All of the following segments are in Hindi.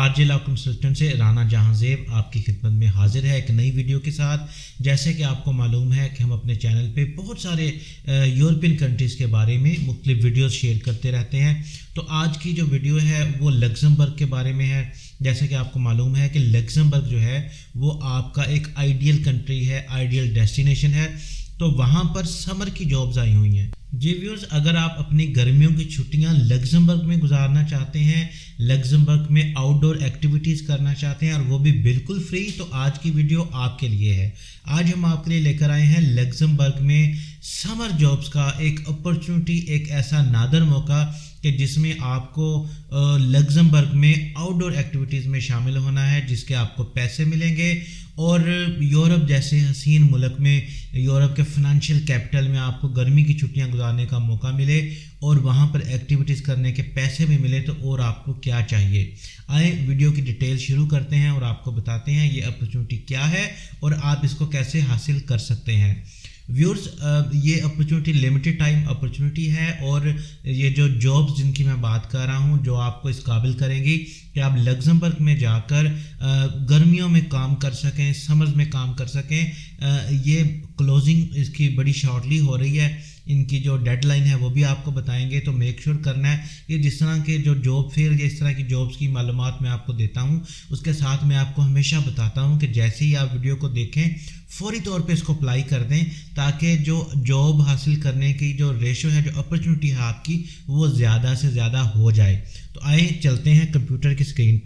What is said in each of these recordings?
आरजे लॉ कंसल्टेंट से राना जहांजेब आपकी खिदमत में हाजिर है एक नई वीडियो के साथ। जैसे कि आपको मालूम है कि हम अपने चैनल पे बहुत सारे यूरोपियन कंट्रीज़ के बारे में मुख्तलिफ वीडियोस शेयर करते रहते हैं। तो आज की जो वीडियो है वो लग्जमबर्ग के बारे में है। जैसे कि आपको मालूम है कि लग्जमबर्ग जो है वो आपका एक आइडियल कंट्री है, आइडियल डेस्टिनेशन है। तो वहाँ पर समर की जॉब्स आई हुई हैं। जी व्यूअर्स, अगर आप अपनी गर्मियों की छुट्टियां लग्जमबर्ग में गुजारना चाहते हैं, लग्जमबर्ग में आउटडोर एक्टिविटीज़ करना चाहते हैं और वो भी बिल्कुल फ्री, तो आज की वीडियो आपके लिए है। आज हम आपके लिए लेकर आए हैं लग्जमबर्ग में समर जॉब्स का एक अपॉर्चुनिटी, एक ऐसा नादर मौका कि जिसमें आपको लग्जमबर्ग में आउटडोर एक्टिविटीज़ में शामिल होना है, जिसके आपको पैसे मिलेंगे और यूरोप जैसे हसीन मुल्क में, यूरोप के फाइनेंशियल कैपिटल में आपको गर्मी की छुट्टियां गुजारने का मौका मिले और वहां पर एक्टिविटीज़ करने के पैसे भी मिले, तो और आपको क्या चाहिए। आए वीडियो की डिटेल शुरू करते हैं और आपको बताते हैं ये अपॉर्चुनिटी क्या है और आप इसको कैसे हासिल कर सकते हैं। व्यूअर्स, ये अपॉर्चुनिटी लिमिटेड टाइम अपॉर्चुनिटी है और ये जो जॉब्स जिनकी मैं बात कर रहा हूँ जो आपको इस काबिल करेंगी कि आप लग्जमबर्ग में जाकर गर्मियों में काम कर सकें, समर्स में काम कर सकें। ये क्लोजिंग इसकी बड़ी शॉर्टली हो रही है, इनकी जो डेडलाइन है वो भी आपको बताएंगे। तो मेक श्योर करना है कि जिस तरह के जो जॉब फेयर या इस तरह की जॉब्स की मालूमात मैं आपको देता हूँ, उसके साथ मैं आपको हमेशा बताता हूँ कि जैसे ही आप वीडियो को देखें फौरी तौर पे इसको अप्लाई कर दें, ताकि जो जॉब हासिल करने की जो रेशो है, जो अपॉर्चुनिटी है आपकी, वो ज़्यादा से ज़्यादा हो जाए। तो आए चलते हैं कंप्यूटर की स्क्रीन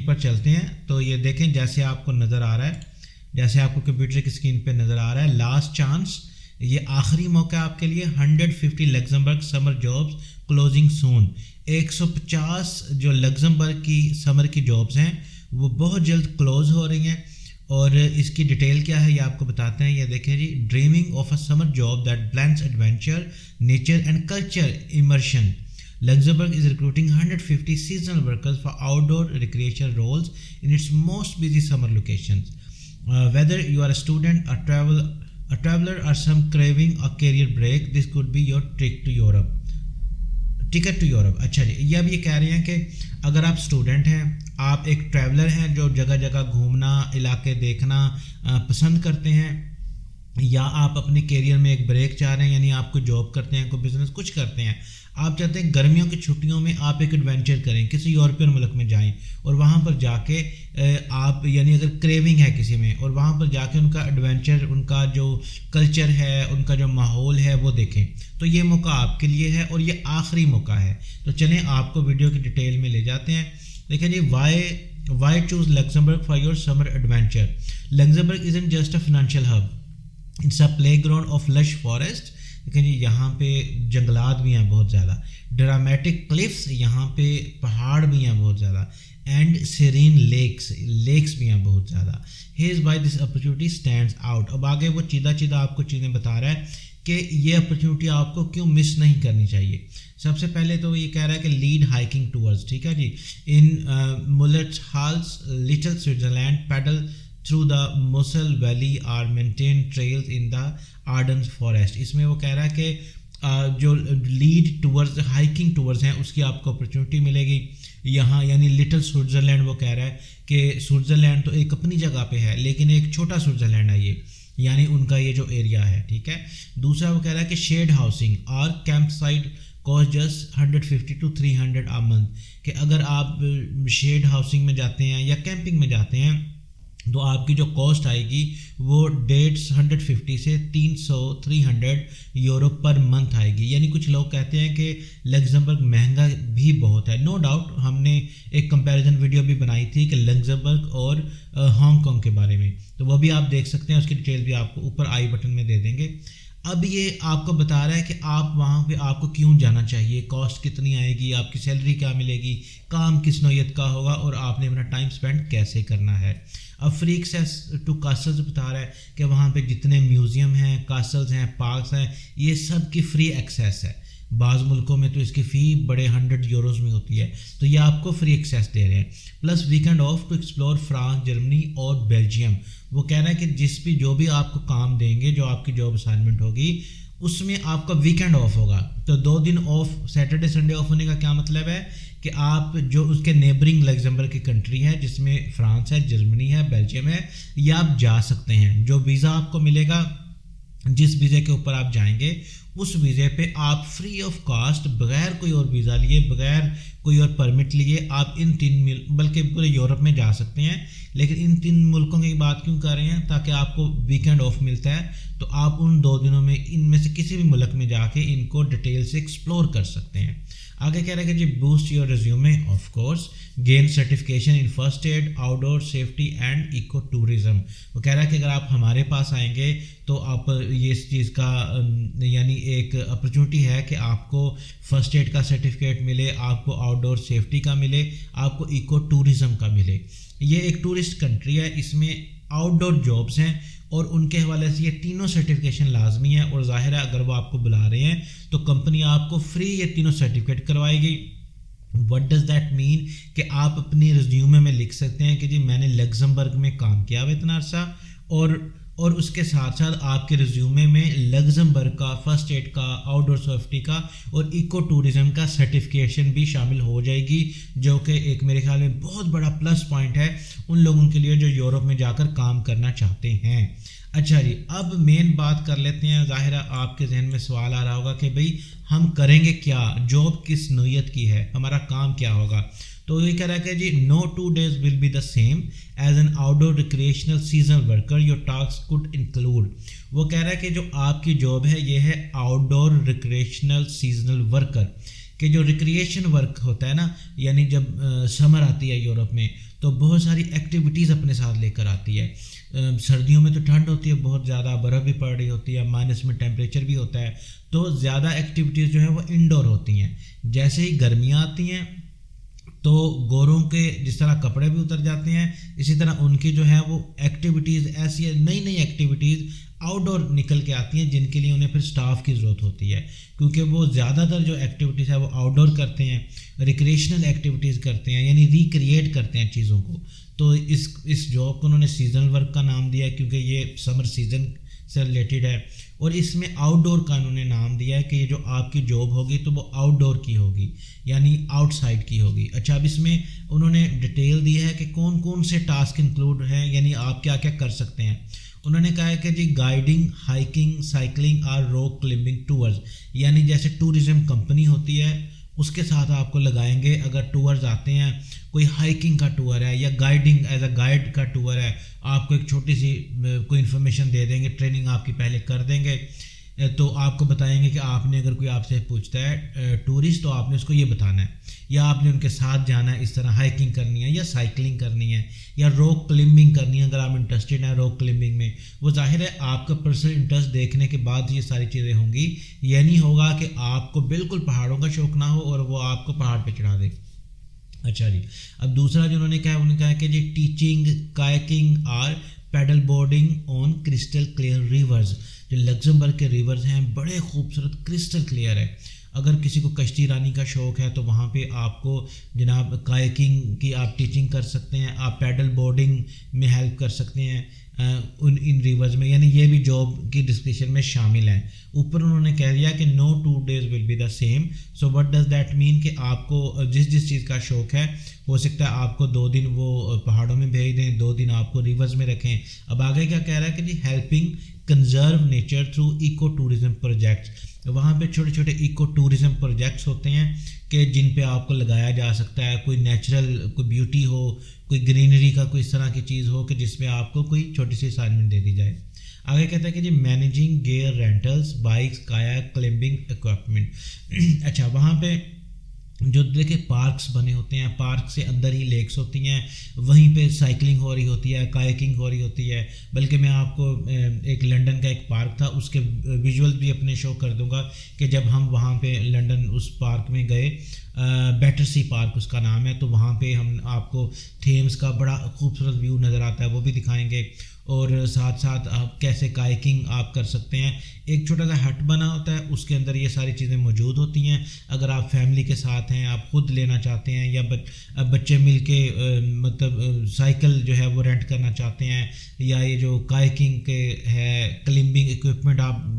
पर चलते हैं। तो ये देखें, जैसे आपको नज़र आ रहा है, जैसे आपको कंप्यूटर की स्क्रीन पर नज़र आ रहा है, लास्ट चांस, ये आखिरी मौका आपके लिए। 150 लग्जमबर्ग समर जॉब्स क्लोजिंग सून। 150 जो लग्जमबर्ग की समर की जॉब्स हैं वो बहुत जल्द क्लोज हो रही हैं और इसकी डिटेल क्या है ये आपको बताते हैं। ये देखें जी, dreaming of a summer job that blends adventure, nature and culture immersion. Luxembourg is recruiting 150 seasonal workers for outdoor recreation roles in its most busy summer locations. Whether you are a student, a traveler or some craving a career break, this could be your ticket to Europe। अच्छा जी, ये अब ये कह रहे हैं कि अगर आप स्टूडेंट हैं, आप एक ट्रैवलर हैं जो जगह जगह घूमना, इलाके देखना पसंद करते हैं, या आप अपने करियर में एक ब्रेक चाह रहे हैं, यानी आप कोई जॉब करते हैं, कोई बिजनेस कुछ करते हैं, आप चाहते हैं गर्मियों की छुट्टियों में आप एक एडवेंचर करें, किसी यूरोपियन मुल्क में जाएं और वहाँ पर जाके आप, यानी अगर क्रेविंग है किसी में, और वहाँ पर जाके उनका एडवेंचर, उनका जो कल्चर है, उनका जो माहौल है वो देखें, तो ये मौका आपके लिए है और ये आखिरी मौका है। तो चलें आपको वीडियो की डिटेल में ले जाते हैं। देखें जी, why choose Luxembourg for your summer adventure. Luxembourg isn't just a financial hub, it's a playground of lush forest. देखिए जी, यहाँ पे जंगलात भी हैं बहुत ज़्यादा, ड्रामेटिक क्लिफ्स, यहाँ पे पहाड़ भी हैं बहुत ज़्यादा, एंड सेरीन लेक्स भी हैं बहुत ज़्यादा। Here's why this opportunity stands out. अब आगे वो चीदा आपको चीज़ें बता रहा है कि ये अपॉर्चुनिटी आपको क्यों मिस नहीं करनी चाहिए। सबसे पहले तो ये कह रहा है कि लीड हाइकिंग टूर्स, ठीक है जी, in Mullerthal's little Switzerland, paddle through the Moselle valley or maintain trails in the Ardennes forest. इसमें वो कह रहा है कि जो लीड टूर्स, हाइकिंग टूर्स हैं, उसकी आपको अपॉर्चुनिटी मिलेगी यहाँ, यानी लिटिल स्विट्जरलैंड। वो कह रहा है कि स्विट्जरलैंड तो एक अपनी जगह पे है, लेकिन एक छोटा स्विट्जरलैंड है ये, यानी उनका ये जो एरिया है, ठीक है। दूसरा वो कह रहा है कि शेड हाउसिंग और camp site cost just 150 to 300 a month, कि अगर आप शेड हाउसिंग में जाते हैं या कैंपिंग में जाते हैं तो आपकी जो कॉस्ट आएगी वो 150 से 300 यूरो पर मंथ आएगी। यानी कुछ लोग कहते हैं कि लग्जमबर्ग महंगा भी बहुत है। नो डाउट, हमने एक कंपैरिजन वीडियो भी बनाई थी कि लग्जमबर्ग और हांगकांग के बारे में, तो वो भी आप देख सकते हैं, उसकी डिटेल भी आपको ऊपर आई बटन में दे देंगे। अब ये आपको बता रहा है कि आप वहाँ पे आपको क्यों जाना चाहिए, कॉस्ट कितनी आएगी, आपकी सैलरी क्या मिलेगी, काम किस नौयत का होगा और आपने अपना टाइम स्पेंड कैसे करना है। अब फ्री एक्सेस टू कासल्स बता रहा है कि वहाँ पे जितने म्यूज़ियम हैं, कासल्स हैं, पार्क्स हैं, ये सब की फ्री एक्सेस है। बाज़ मुल्कों में तो इसकी फ़ी बड़े 100 यूरोज़ में होती है, तो ये आपको फ्री एक्सेस दे रहे हैं। Plus weekend off to explore France, Germany और बेल्जियम। वो कह रहा है कि जो भी आपको काम देंगे, जो आपकी जॉब असाइनमेंट होगी, उसमें आपका वीकेंड ऑफ होगा। तो 2 दिन ऑफ, सैटरडे संडे ऑफ होने का क्या मतलब है कि आप जो उसके नेबरिंग लग्जमबर्ग की कंट्री है जिसमें फ्रांस है, जर्मनी है, बेल्जियम है, ये आप जा सकते हैं। जो वीज़ा आपको मिलेगा, जिस वीज़े के ऊपर आप जाएंगे उस वीज़े पे आप फ्री ऑफ कॉस्ट बगैर कोई और वीज़ा लिए, बगैर कोई और परमिट लिए आप इन 3 बल्कि पूरे यूरोप में जा सकते हैं। लेकिन इन 3 मुल्कों की बात क्यों कर रहे हैं? ताकि आपको वीकेंड ऑफ मिलता है तो आप उन 2 दिनों में इनमें से किसी भी मुल्क में जाके इनको डिटेल से एक्सप्लोर कर सकते हैं। आगे कह रहे हैं कि जी boost your resume, of course gain certification in first aid, outdoor safety and eco tourism. वो कह रहा है कि अगर आप हमारे पास आएंगे तो आप ये इस चीज़ का यानी एक अपॉर्चुनिटी है कि आपको फर्स्ट एड का सर्टिफिकेट मिले, आपको आउटडोर सेफ्टी का मिले, आपको इको टूरिज़म का मिले। ये एक टूरिस्ट कंट्री है, इसमें आउटडोर जॉब्स हैं और उनके हवाले से ये तीनों सर्टिफिकेशन लाजमी है। और जाहिर है अगर वो आपको बुला रहे हैं तो कंपनी आपको फ्री ये तीनों सर्टिफिकेट करवाएगी। व्हाट डज़ दैट मीन कि आप अपनी रिज्यूमे में लिख सकते हैं कि जी मैंने लग्जमबर्ग में काम किया हुआ इतना अर्सा, और उसके साथ साथ आपके रिज्यूमे में लग्जमबर्ग का फर्स्ट एड का, आउटडोर सेफ्टी का और इको टूरिज्म का सर्टिफिकेशन भी शामिल हो जाएगी, जो कि एक मेरे ख्याल में बहुत बड़ा प्लस पॉइंट है उन लोगों के लिए जो यूरोप में जाकर काम करना चाहते हैं। अच्छा जी, अब मेन बात कर लेते हैं। ज़ाहिर है आपके जहन में सवाल आ रहा होगा कि भाई हम करेंगे क्या, जॉब किस नौयत की है, हमारा काम क्या होगा। तो ये कह रहा है कि जी no 2 days will be the same as an outdoor recreational seasonal worker, your task could include. वो कह रहा है कि जो आपकी जॉब है ये है आउटडोर रिक्रिएशनल सीजनल वर्कर, कि जो रिक्रिएशन वर्क होता है ना, यानी जब समर आती है यूरोप में तो बहुत सारी एक्टिविटीज़ अपने साथ लेकर आती है। सर्दियों में तो ठंड होती है बहुत ज़्यादा, बर्फ़ भी पड़ रही होती है, माइनस में टेम्परेचर भी होता है, तो ज़्यादा एक्टिविटीज़ जो है वो इंडोर होती हैं। जैसे ही गर्मियाँ आती हैं तो गोरों के जिस तरह कपड़े भी उतर जाते हैं, इसी तरह उनकी जो है वो एक्टिविटीज़ ऐसी है, नई नई एक्टिविटीज़ आउटडोर निकल के आती हैं, जिनके लिए उन्हें फिर स्टाफ की ज़रूरत होती है, क्योंकि वो ज़्यादातर जो एक्टिविटीज़ है वो आउटडोर करते हैं, रिक्रिएशनल एक्टिविटीज़ करते हैं, यानी रिक्रिएट करते हैं चीज़ों को। तो इस जॉब को उन्होंने सीजनल वर्क का नाम दिया है क्योंकि ये समर सीज़न से रिलेटेड है। और इसमें आउटडोर का उन्होंने नाम दिया है कि ये जो आपकी जॉब होगी तो वो आउटडोर की होगी, यानी आउटसाइड की होगी। अच्छा, अब इसमें उन्होंने डिटेल दी है कि कौन कौन से टास्क इंक्लूड हैं, यानी आप क्या क्या कर सकते हैं। उन्होंने कहा है कि जी गाइडिंग, हाइकिंग, साइकिलिंग और रॉक क्लाइंबिंग टूर्स, यानी जैसे टूरिज्म कंपनी होती है उसके साथ आपको लगाएंगे। अगर टूर्स आते हैं, कोई हाइकिंग का टूर है या गाइडिंग एज अ गाइड का टूर है, आपको एक छोटी सी कोई इन्फॉर्मेशन दे देंगे, ट्रेनिंग आपकी पहले कर देंगे, तो आपको बताएंगे कि आपने अगर कोई आपसे पूछता है टूरिस्ट तो आपने उसको ये बताना है, या आपने उनके साथ जाना है, इस तरह हाइकिंग करनी है या साइकिलिंग करनी है या रॉक क्लाइंबिंग करनी है। अगर आप इंटरेस्टेड हैं रॉक क्लाइंबिंग में, वो जाहिर है आपका पर्सनल इंटरेस्ट देखने के बाद ये सारी चीज़ें होंगी। ये नहीं होगा कि आपको बिल्कुल पहाड़ों का शौक ना हो और वो आपको पहाड़ पर चढ़ा दे। अच्छा जी, अब दूसरा जो उन्होंने कहा कि जी टीचिंग, कायाकिंग और paddle boarding on crystal clear rivers. जो लग्जमबर्ग के रिवर्स हैं बड़े खूबसूरत क्रिस्टल क्लियर है। अगर किसी को कश्ती रानी का शौक़ है तो वहाँ पे आपको जनाब कायाकिंग की आप टीचिंग कर सकते हैं, आप पैडल बोर्डिंग में हेल्प कर सकते हैं इन रिवर्स में, यानी ये भी जॉब की डिस्क्रिप्शन में शामिल है। ऊपर उन्होंने कह दिया कि no 2 days will be the same. So what does that mean कि आपको जिस चीज़ का शौक़ है, हो सकता है आपको 2 दिन वो पहाड़ों में भेज दें, 2 दिन आपको रिवर्स में रखें। अब आगे क्या कह रहा है कि जी helping conserve nature through eco tourism projects. वहाँ पे छोटे छोटे इको टूरिज्म प्रोजेक्ट्स होते हैं कि जिन पे आपको लगाया जा सकता है, कोई नेचुरल कोई ब्यूटी हो, कोई ग्रीनरी का कोई इस तरह की चीज़ हो कि जिसमें आपको कोई छोटी सी असाइनमेंट दे दी जाए। आगे कहता है कि जी मैनेजिंग गियर रेंटल्स, बाइक्स, कायाक, क्लाइंबिंग इक्विपमेंट। अच्छा, वहाँ पे जो देखिए पार्क्स बने होते हैं, पार्क से अंदर ही लेक्स होती हैं, वहीं पे साइकिलिंग हो रही होती है, कायाकिंग हो रही होती है। बल्कि मैं आपको एक लंदन का एक पार्क था उसके विजुअल भी अपने शो कर दूंगा कि जब हम वहाँ पे लंदन उस पार्क में गए, बैटरसी पार्क उसका नाम है, तो वहाँ पे हम आपको थेम्स का बड़ा खूबसूरत व्यू नज़र आता है, वो भी दिखाएंगे। और साथ साथ आप कैसे काइकिंग आप कर सकते हैं। एक छोटा सा हट बना होता है, उसके अंदर ये सारी चीज़ें मौजूद होती हैं। अगर आप फैमिली के साथ हैं, आप खुद लेना चाहते हैं या बच्चे मिल के मतलब साइकिल जो है वो रेंट करना चाहते हैं, या ये जो काइकिंग के है क्लाइंबिंग इक्विपमेंट आप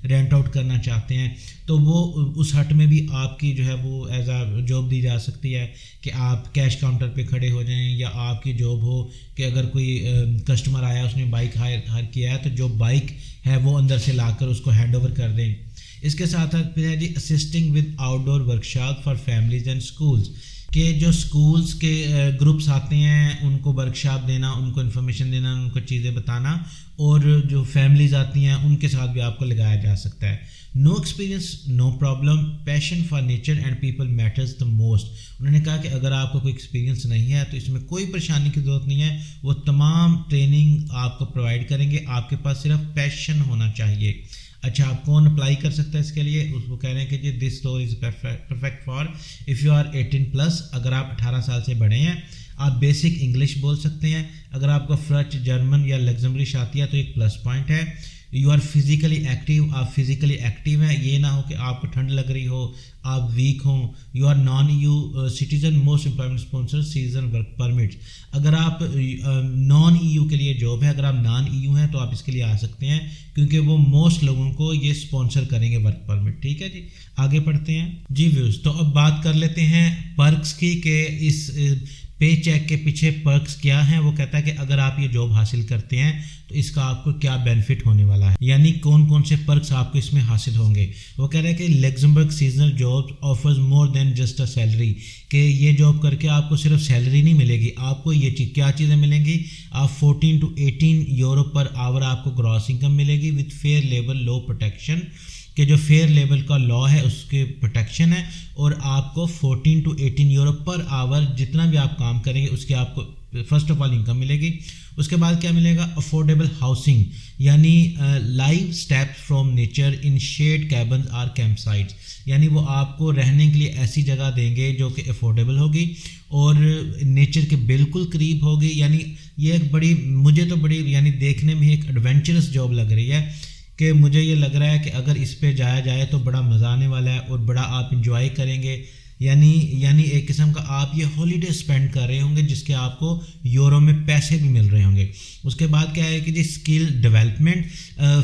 रेंट आउट करना चाहते हैं, तो वो उस हट में भी आपकी जो है वो एज आ जॉब दी जा सकती है कि आप कैश काउंटर पे खड़े हो जाएं, या आपकी जॉब हो कि अगर कोई कस्टमर आया उसने बाइक हायर किया है तो जो बाइक है वो अंदर से लाकर उसको हैंड ओवर कर दें। इसके साथ साथ फिर है जी assisting with outdoor workshop for families and schools, के जो स्कूल्स के ग्रुप्स आते हैं उनको वर्कशॉप देना, उनको इन्फॉर्मेशन देना, उनको चीज़ें बताना, और जो फैमिलीज आती हैं उनके साथ भी आपको लगाया जा सकता है। No experience no problem, passion for nature and people matters the most. उन्होंने कहा कि अगर आपको कोई एक्सपीरियंस नहीं है तो इसमें कोई परेशानी की ज़रूरत नहीं है, वो तमाम ट्रेनिंग आपको प्रोवाइड करेंगे, आपके पास सिर्फ पैशन होना चाहिए। अच्छा, आप कौन अप्लाई कर सकता है इसके लिए? उसको कह रहे हैं कि जी this role is perfect for if you are 18+, अगर आप 18 साल से बड़े हैं। आप बेसिक इंग्लिश बोल सकते हैं। अगर आपको फ्रेंच, जर्मन या लग्जमबरिश आती है तो एक प्लस पॉइंट है। यू आर फिजिकली एक्टिव, आप फिजिकली एक्टिव हैं, ये ना हो कि आपको ठंड लग रही हो, आप वीक हों। You are non EU citizen, most employment sponsor, season work permit. अगर आप नॉन EU के लिए जॉब है, अगर आप नॉन EU हैं तो आप इसके लिए आ सकते हैं, क्योंकि वो मोस्ट लोगों को ये स्पॉन्सर करेंगे वर्क परमिट। ठीक है जी, आगे पढ़ते हैं जी व्यूज़। तो अब बात कर लेते हैं पर्क्स की, के इस पे चेक के पीछे पर्क्स क्या हैं। वो कहता है कि अगर आप ये जॉब हासिल करते हैं तो इसका आपको क्या बेनिफिट होने वाला है, यानी कौन कौन से पर्क्स आपको इसमें हासिल होंगे। वो कह रहे हैं कि Luxembourg seasonal job offers more than just a salary, कि ये जॉब करके आपको सिर्फ सैलरी नहीं मिलेगी, आपको ये क्या चीज़ें मिलेंगी। आप 14 to 18 यूरो पर आवर आपको ग्रॉस इनकम मिलेगी with fair labour law protection, कि जो फेयर लेवल का लॉ है उसके प्रोटेक्शन है, और आपको 14 to 18 यूरो पर आवर जितना भी आप काम करेंगे उसके आपको फर्स्ट ऑफ ऑल इनकम मिलेगी। उसके बाद क्या मिलेगा? अफोर्डेबल हाउसिंग, यानी live steps from nature in shed cabin or campsites, यानी वो आपको रहने के लिए ऐसी जगह देंगे जो कि अफोर्डेबल होगी और नेचर के बिल्कुल करीब होगी। यानी ये एक बड़ी, मुझे तो बड़ी यानी देखने में एक एडवेंचरस जॉब लग रही है, कि मुझे ये लग रहा है कि अगर इस पे जाया जाए तो बड़ा मज़ा आने वाला है और बड़ा आप इंजॉय करेंगे। यानी एक किस्म का आप ये हॉलीडे स्पेंड कर रहे होंगे जिसके आपको यूरो में पैसे भी मिल रहे होंगे। उसके बाद क्या है कि जी skill development,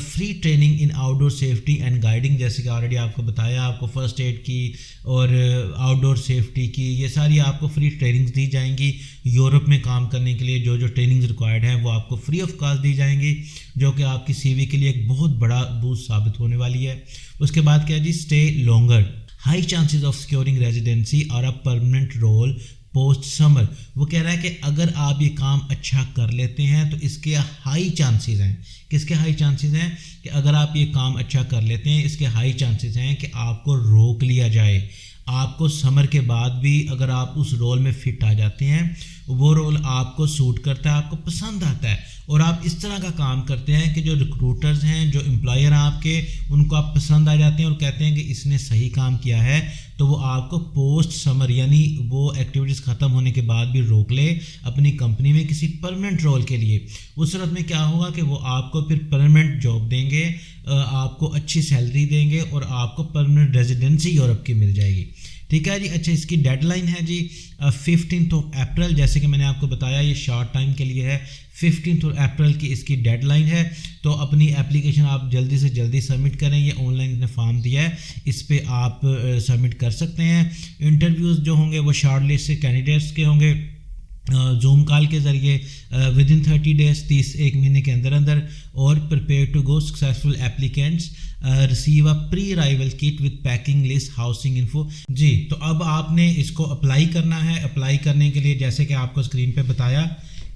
free training in outdoor safety and guiding, जैसे कि ऑलरेडी आपको बताया, आपको फर्स्ट एड की और आउटडोर सेफ्टी की ये सारी आपको फ्री ट्रेनिंग्स दी जाएंगी। यूरोप में काम करने के लिए जो जो ट्रेनिंग्स रिक्वायर्ड हैं वो आपको फ्री ऑफ कॉस्ट दी जाएंगी, जो कि आपकी CV के लिए एक बहुत बड़ा बूस्ट साबित होने वाली है। उसके बाद क्या है जी, stay longer, high chances of securing residency और a permanent role post summer. वो कह रहा है कि अगर आप ये काम अच्छा कर लेते हैं तो इसके हाई चांसेस हैं। किसके हाई चांसेस हैं? कि अगर आप ये काम अच्छा कर लेते हैं इसके हाई चांसेस हैं कि आपको रोक लिया जाए। आपको समर के बाद भी अगर आप उस रोल में फिट आ जाते हैं, वो रोल आपको सूट करता है, आपको पसंद आता है और आप इस तरह का काम करते हैं कि जो रिक्रूटर्स हैं, जो एम्प्लॉयर हैं आपके, उनको आप पसंद आ जाते हैं और कहते हैं कि इसने सही काम किया है, तो वो आपको पोस्ट समर यानी वो एक्टिविटीज़ ख़त्म होने के बाद भी रोक ले अपनी कंपनी में किसी परमानेंट रोल के लिए। उस सूरत में क्या होगा कि वो आपको फिर परमानेंट जॉब देंगे, आपको अच्छी सैलरी देंगे और आपको परमानेंट रेजिडेंसी यूरोप की मिल जाएगी। ठीक है जी। अच्छा, इसकी डेडलाइन है जी 15 अप्रैल, जैसे कि मैंने आपको बताया ये शॉर्ट टाइम के लिए है। 15 अप्रैल की इसकी डेडलाइन है, तो अपनी एप्लीकेशन आप जल्दी से जल्दी सबमिट करें। ये ऑनलाइन ने फॉर्म दिया है, इस पे आप सबमिट कर सकते हैं। इंटरव्यूज़ जो होंगे वो शॉर्ट लिस्ट से कैंडिडेट्स के होंगे जूम कॉल के ज़रिए विद इन 30 डेज, 31 महीने के अंदर अंदर। और prepare to go successful applicants receive a pre arrival kit with packing list housing info. जी, तो अब आपने इसको अप्लाई करना है। अप्लाई करने के लिए जैसे कि आपको स्क्रीन पे बताया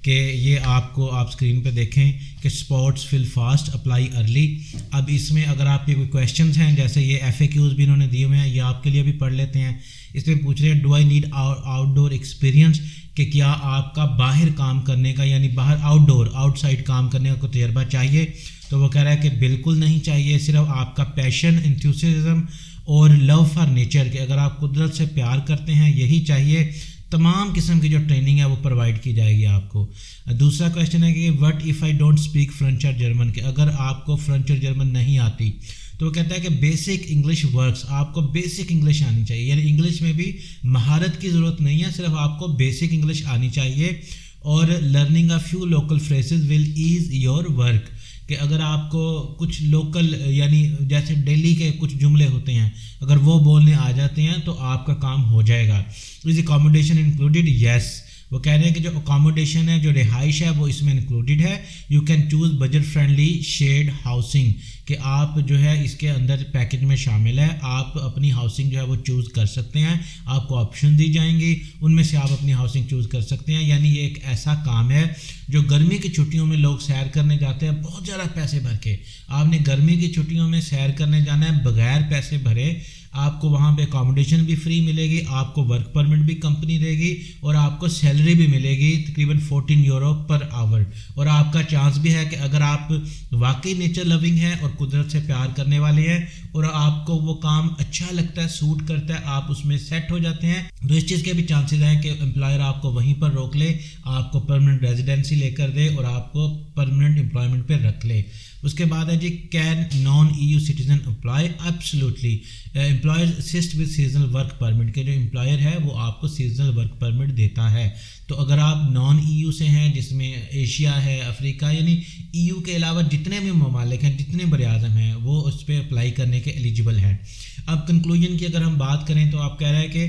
कि ये आपको आप स्क्रीन पे देखें कि spots fill fast apply early. अब इसमें अगर आपके कोई क्वेश्चंस हैं, जैसे ये FAQs भी इन्होंने दिए हुए हैं, ये आपके लिए भी पढ़ लेते हैं। इसमें पूछ रहे हैं do I need outdoor experience, कि क्या आपका बाहर काम करने का यानी बाहर आउटसाइड काम करने का कोई तजर्बा चाहिए। तो वो कह रहा है कि बिल्कुल नहीं चाहिए, सिर्फ आपका पैशन, एंथुसियाज्म और लव फॉर नेचर, के अगर आप कुदरत से प्यार करते हैं यही चाहिए। तमाम किस्म की जो ट्रेनिंग है वो प्रोवाइड की जाएगी आपको। दूसरा क्वेश्चन है कि what if I don't speak French और जर्मन, के अगर आपको फ्रेंच और जर्मन नहीं आती तो वो कहता है कि बेसिक इंग्लिश वर्क्स, आपको बेसिक इंग्लिश आनी चाहिए, यानी इंग्लिश में भी महारत की ज़रूरत नहीं है, सिर्फ आपको बेसिक इंग्लिश आनी चाहिए। और learning a few local phrases will ease your work, कि अगर आपको कुछ लोकल यानी जैसे दिल्ली के कुछ जुमले होते हैं अगर वो बोलने आ जाते हैं तो आपका काम हो जाएगा। इज अकोमोडेशन इंक्लूडेड, यस, वो कह रहे हैं कि जो अकोमोडेशन है, जो रिहाइश है, वो इसमें इंक्लूडेड है। You can choose budget friendly shared housing, कि आप जो है इसके अंदर पैकेज में शामिल है, आप अपनी हाउसिंग जो है वो चूज़ कर सकते हैं, आपको ऑप्शन दी जाएंगी, उनमें से आप अपनी हाउसिंग चूज़ कर सकते हैं। यानी ये एक ऐसा काम है जो गर्मी की छुट्टियों में लोग सैर करने जाते हैं बहुत ज़्यादा पैसे भर के, आपने गर्मी की छुट्टियों में सैर करने जाना है बगैर पैसे भरे, आपको वहाँ पे अकोमोडेशन भी फ्री मिलेगी, आपको वर्क परमिट भी कंपनी देगी और आपको सैलरी भी मिलेगी तकरीबन 14 यूरो पर आवर। और आपका चांस भी है कि अगर आप वाकई नेचर लविंग हैं और कुदरत से प्यार करने वाले हैं और आपको वो काम अच्छा लगता है, सूट करता है, आप उसमें सेट हो जाते हैं, तो इस चीज़ के भी चांसेस हैं कि एम्प्लॉयर आपको वहीं पर रोक ले, आपको परमानेंट रेजिडेंसी लेकर दे और आपको परमानेंट एम्प्लॉयमेंट पे रख ले। उसके बाद है जी, can non EU citizen apply, absolutely, employers assist with seasonal work permit, के जो एम्प्लॉयर है वो आपको सीजनल वर्क परमिट देता है। तो अगर आप नॉन EU से हैं, जिसमें एशिया है, अफ्रीका, यानी EU के अलावा जितने भी ममालिक हैं, जितने बर-ए-आज़म हैं, वो उस पर अप्लाई करने के एलिजिबल हैं। अब कंक्लूजन की अगर हम बात करें तो आप कह रहे हैं कि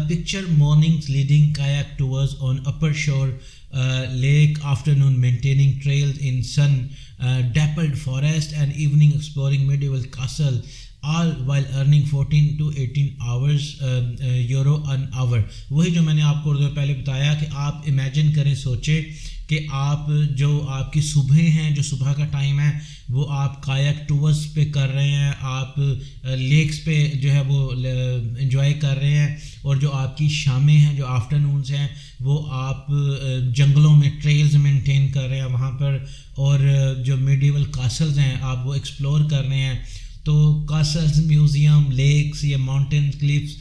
picture mornings leading kayak towards on अपर शोर lake, afternoon maintaining trails in sun dappled forest, and evening exploring medieval castle, all while earning 14 to 18 hours euro an hour। वही जो मैंने आपको उर्दू में पहले बताया कि आप इमेजिन करें, सोचें कि आप जो आपकी सुबह हैं, जो सुबह का टाइम है, वो आप कायाक टूर्स पे कर रहे हैं, आप लेक्स पे जो है वो एंजॉय कर रहे हैं, और जो आपकी शामें हैं, जो आफ्टरनून्स हैं, वो आप जंगलों में ट्रेल्स मेंटेन कर रहे हैं वहाँ पर, और जो मेडिवल कासल्स हैं आप वो एक्सप्लोर कर रहे हैं। तो कासल्स, म्यूज़ियम, लेक्स या माउंटेन क्लिफ्स,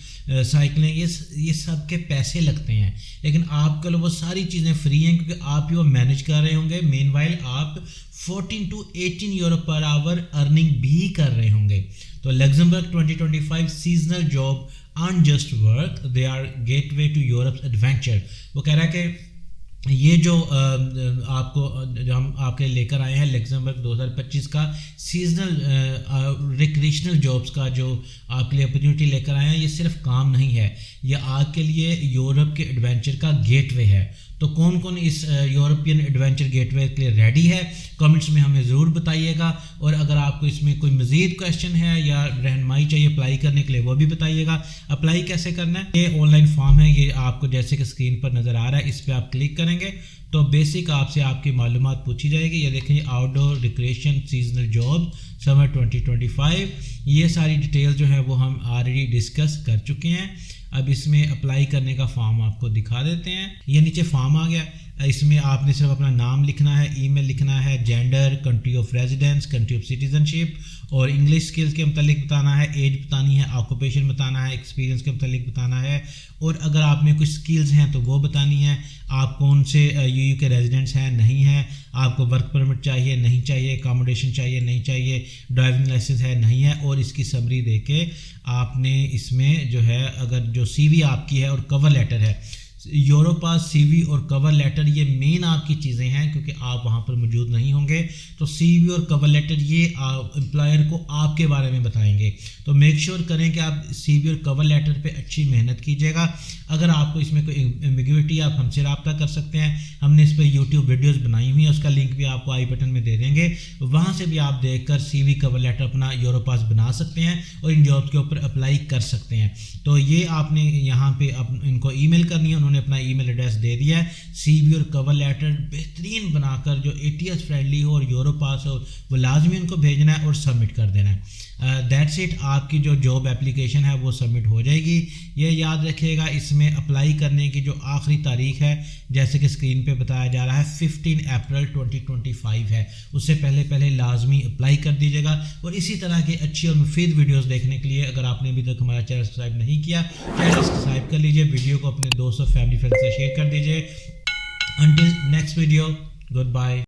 साइकिलिंग, ये सब के पैसे लगते हैं, लेकिन आपके लिए वो सारी चीज़ें फ्री हैं क्योंकि आप ही वो मैनेज कर रहे होंगे। मेनवाइल आप 14 to 18 euro per hour earning भी कर रहे होंगे। तो Luxembourg 2025 seasonal job aren't just work, they are gateway to Europe's adventure। वो कह रहा है कि ये जो आपको जो हम आपके लेकर आए हैं लग्जमबर्ग 2025 का सीजनल रिक्रिएशनल जॉब्स का जो आपके लिए अपॉर्चुनिटी लेकर आए हैं, ये सिर्फ काम नहीं है, ये आपके लिए यूरोप के एडवेंचर का गेटवे है। तो कौन कौन इस यूरोपियन एडवेंचर गेटवे के लिए रेडी है, कमेंट्स में हमें ज़रूर बताइएगा। और अगर आपको इसमें कोई मज़ीद क्वेश्चन है या रहनुमाई चाहिए अप्लाई करने के लिए, वो भी बताइएगा। अप्लाई कैसे करना है, ये ऑनलाइन फॉर्म है, ये आपको जैसे कि स्क्रीन पर नज़र आ रहा है, इस पर आप क्लिक करेंगे तो बेसिक आपसे आपकी मालूमात पूछी जाएगी। ये देखें, outdoor recreation seasonal job summer 2025, ये सारी डिटेल जो है वो हम ऑलरेडी डिस्कस कर चुके हैं। अब इसमें अप्लाई करने का फॉर्म आपको दिखा देते हैं। ये नीचे फॉर्म आ गया, इसमें आपने सिर्फ अपना नाम लिखना है, ईमेल लिखना है, gender, country of residence, country of citizenship, और इंग्लिश स्किल्स के मतलब बताना है, एज बतानी है, ऑक्यूपेशन बताना है, एक्सपीरियंस के मतलब बताना है, और अगर आप में कुछ स्किल्स हैं तो वो बतानी है। आप कौन से यूयू के रेजिडेंट्स हैं, नहीं हैं, आपको वर्क परमिट चाहिए, नहीं चाहिए, अकोमोडेशन चाहिए, नहीं चाहिए, ड्राइविंग लाइसेंस है, नहीं है, और इसकी समरी देके आपने इसमें जो है अगर जो CV आपकी है और कवर लेटर है, यूरोपास CV और कवर लेटर ये मेन आपकी चीज़ें हैं क्योंकि आप वहाँ पर मौजूद नहीं होंगे। तो CV और कवर लेटर ये एम्प्लॉयर को आपके बारे में बताएंगे। तो मेक श्योर करें कि आप CV और कवर लेटर पे अच्छी मेहनत कीजिएगा। अगर आपको इसमें कोई एम्बिग्विटी आप हमसे रब्ता कर सकते हैं, हमने इस पर YouTube वीडियोस बनाई हुई है, उसका लिंक भी आपको आई बटन में दे देंगे, वहाँ से भी आप देखकर CV कवर लेटर अपना यूरोपास बना सकते हैं और इन जॉब्स के ऊपर अप्लाई कर सकते हैं। तो ये आपने यहाँ पे इनको ईमेल करनी है, उन्होंने अपना ईमेल एड्रेस दे दिया है। CV और कवर लेटर बेहतरीन बनाकर जो ATS फ्रेंडली हो और यूरोपास हो, वो लाजमी उनको भेजना है और सबमिट कर देना है। दैट्स इट, आपकी जो जॉब एप्लीकेशन है वो सबमिट हो जाएगी। ये याद रखिएगा, इसमें अप्लाई करने की जो आखिरी तारीख है जैसे कि स्क्रीन पे बताया जा रहा है 15 अप्रैल 2025 है, उससे पहले पहले लाजमी अप्लाई कर दीजिएगा। और इसी तरह की अच्छी और मुफीद वीडियोस देखने के लिए अगर आपने अभी तक हमारा चैनल सब्सक्राइब नहीं किया, चैनल सब्सक्राइब कर लीजिए, वीडियो को अपने दोस्तों फैमिली फ्रेंड्स से शेयर कर दीजिए। Until next video, good bye.